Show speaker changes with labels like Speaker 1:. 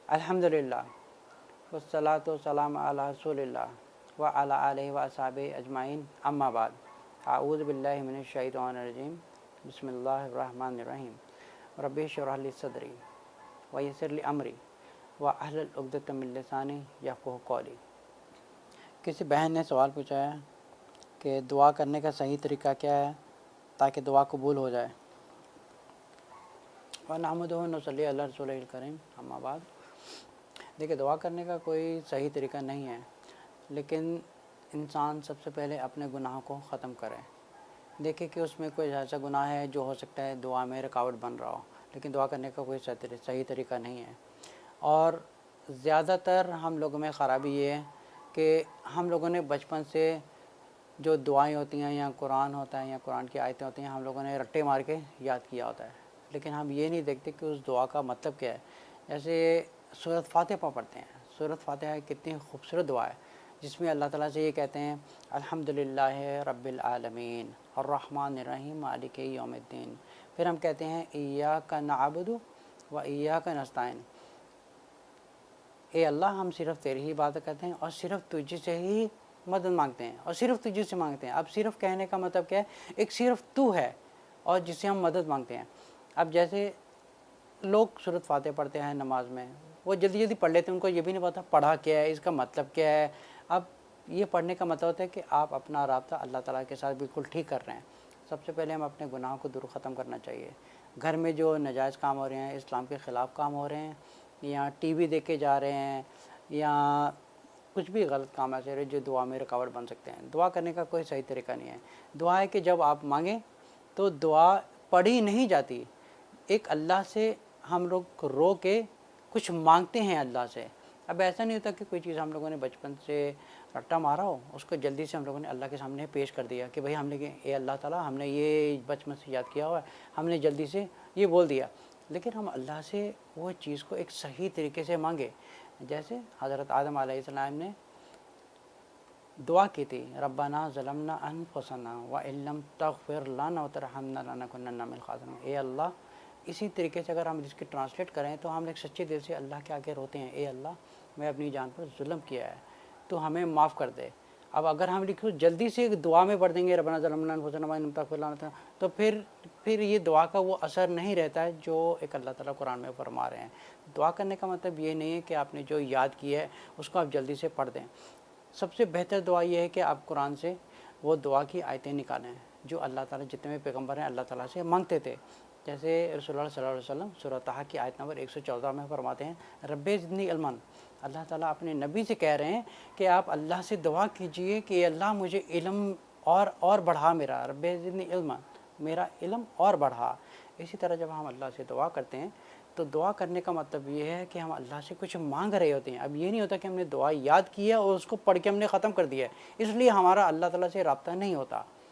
Speaker 1: अल्हम्दुलिल्लाह वस्सलातु वस्सलामु अला रसूलिल्लाह व अला आलिहि व अस्हाबिहि अजमाइन अम्मा बाद अऊज़ु बिल्लाहि मिनश शैतानिर रजीम बिस्मिल्लाहिर रहमानिर रहीम रब्बि इश्रह ली सदरी व यस्सिर ली अमरी व अहलुल उक़दतम मिन लिसानी यफ़क़हू क़ौली। किसी बहन ने सवाल पूछा है कि दुआ करने का सही तरीका क्या है ताकि दुआ कबूल हो जाए। व नहमदुहु व नसल्ली अला रसूलिल करीम अम्मा बाद। देखिए, दुआ करने का कोई सही तरीका नहीं है, लेकिन इंसान सबसे पहले अपने गुनाह को ख़त्म करे। देखिए कि उसमें कोई ऐसा गुनाह है जो हो सकता है दुआ में रुकावट बन रहा हो, लेकिन दुआ करने का कोई सही तरीका नहीं है। और ज़्यादातर हम लोगों में ख़राबी ये है कि हम लोगों ने बचपन से जो दुआएं होती हैं या कुरान होता है या कुरान की आयतें होती हैं, हम लोगों ने रट्टे मार के याद किया होता है, लेकिन हम ये नहीं देखते कि उस दुआ का मतलब क्या है। जैसे सूरत फ़ातिहा पढ़ते हैं, सूरत फ़ातिहा कितनी खूबसूरत दुआ है जिसमें अल्लाह ताला से ये कहते हैं अल्हम्दुलिल्लाहि रब्बिल आलमीन अर्रहमानिर रहीम मालिकि यौमिद्दीन। फिर हम कहते हैं इय्याका नअबुदु व इय्याका नस्तईन। ए अल्लाह, हम सिर्फ़ तेरी ही इबादत करते हैं और सिर्फ़ तुझे से ही मदद मांगते हैं और सिर्फ़ तुझे से मांगते हैं। अब सिर्फ़ कहने का मतलब क्या है, एक सिर्फ़ तू है और जिससे हम मदद मांगते हैं। अब जैसे लोग सूरत फ़ातिहा पढ़ते हैं नमाज में, वो जल्दी जल्दी पढ़ लेते हैं, उनको ये भी नहीं पता पढ़ा क्या है, इसका मतलब क्या है। अब ये पढ़ने का मतलब होता है कि आप अपना राब्ता अल्लाह ताला के साथ बिल्कुल ठीक कर रहे हैं। सबसे पहले हम अपने गुनाहों को दूर ख़त्म करना चाहिए। घर में जो नाजायज़ काम हो रहे हैं, इस्लाम के ख़िलाफ़ काम हो रहे हैं, या टीवी देख के जा रहे हैं, या कुछ भी गलत काम ऐसे रहे जो दुआ में रुकावट बन सकते हैं। दुआ करने का कोई सही तरीका नहीं है। दुआ है कि जब आप मांगें तो दुआ पढ़ी नहीं जाती, एक अल्लाह से हम लोग रो के कुछ मांगते हैं अल्लाह से। अब ऐसा नहीं होता कि कोई चीज़ हम लोगों ने बचपन से रट्टा मारा हो, उसको जल्दी से हम लोगों ने अल्लाह के सामने पेश कर दिया कि भाई हमने ए अल्लाह ताला, हमने ये बचपन से याद किया हुआ है, हमने जल्दी से ये बोल दिया। लेकिन हम अल्लाह से वो चीज़ को एक सही तरीके से मांगे। जैसे हज़रत आदम अलैहिस्सलाम ने दुआ की थी, रब्बना ज़लमना अनफुसना व इल्लम तग़फ़िर लना व तरहमना लनकुन्नन मिनल ख़ासिरीन। ए अल्लाह, इसी तरीके से अगर हम इसकी ट्रांसलेट करें तो हम एक सच्चे दिल से अल्लाह के आगे रोते हैं, ए अल्लाह, मैं अपनी जान पर जुल्म किया है, तो हमें माफ़ कर दे। अब अगर हम लिखो जल्दी से दुआ में पढ़ देंगे रब्बना ज़लमना अनफुसना व इल्लम तग़फ़िर लना, तो फिर ये दुआ का वो असर नहीं रहता है जो एक अल्लाह ताला कुरान में फरमा रहे हैं। दुआ करने का मतलब ये नहीं है कि आपने जो याद किया है उसको आप जल्दी से पढ़ दें। सबसे बेहतर दुआ ये है कि आप कुरान से वो दुआ की आयतें निकालें जो अल्लाह ताला, जितने भी पैगम्बर हैं अल्लाह ताला से मांगते थे। जैसे रसूलुल्लाह सल्लल्लाहु अलैहि वसल्लम सूरह ताहा की आयत नंबर 114 में फरमाते हैं रब्बे ज़िदनी इल्मन। अल्लाह ताला अपने नबी से कह रहे हैं कि आप अल्लाह से दुआ कीजिए कि अल्लाह मुझे इल्म और बढ़ा, मेरा रब्बे ज़िदनी इल्मन, मेरा इल्म और बढ़ा। इसी तरह जब हम अल्लाह से दुआ करते हैं तो दुआ करने का मतलब ये है कि हम अल्लाह से कुछ मांग रहे होते हैं। अब ये नहीं होता कि हमने दुआ याद की है और उसको पढ़ के हमने ख़त्म कर दिया है, इसलिए हमारा अल्लाह ताला से रब्ता नहीं होता।